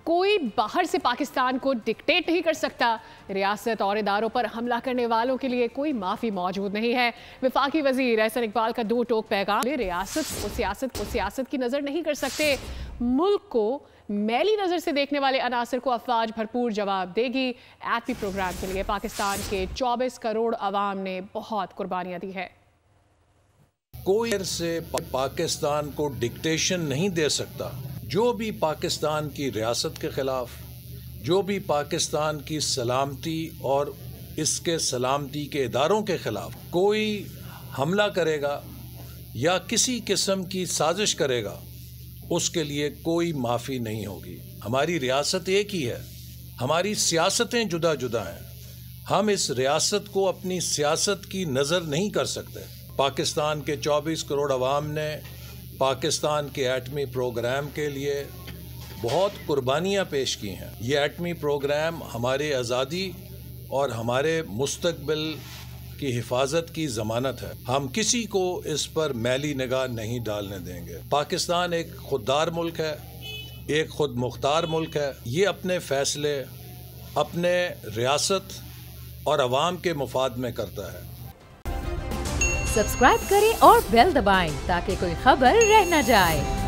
کوئی باہر سے پاکستان کو ڈکٹیٹ نہیں کر سکتا۔ ریاست اور اداروں پر حملہ کرنے والوں کے لیے کوئی معافی موجود نہیں ہے۔ وفاقی وزیر احسن اقبال کا دو ٹوک پیغام، ریاست کو سیاست کی نظر نہیں کر سکتے۔ ملک کو میلی نظر سے دیکھنے والے عناصر کو افواج بھرپور جواب دے گی۔ ایٹمی پروگرام کے لیے پاکستان کے 24 کروڑ عوام نے بہت قربانیاں دی ہے۔ کوئی سے پاکستان کو ڈکٹیشن نہیں دے سکتا۔ جو بھی پاکستان کی ریاست کے خلاف، جو بھی پاکستان کی سلامتی اور اس کے سلامتی کے اداروں کے خلاف کوئی حملہ کرے گا یا کسی قسم کی سازش کرے گا، اس کے لیے کوئی معافی نہیں ہوگی۔ ہماری ریاست ایک ہی ہے، ہماری سیاستیں جدا جدا ہیں۔ ہم اس ریاست کو اپنی سیاست کی نظر نہیں کر سکتے۔ پاکستان کے 24 کروڑ عوام نے پاکستان کے ایٹمی پروگرام کے لیے بہت قربانیاں پیش کی ہیں۔ یہ ایٹمی پروگرام ہماری آزادی اور ہمارے مستقبل کی حفاظت کی ضمانت ہے۔ ہم کسی کو اس پر میلی نگاہ نہیں ڈالنے دیں گے۔ پاکستان ایک خوددار ملک ہے، ایک خود مختار ملک ہے۔ یہ اپنے فیصلے اپنے ریاست اور عوام کے مفاد میں کرتا ہے۔ سبسکرائب کریں اور بیل دبائیں تاکہ کوئی خبر رہ نہ جائے۔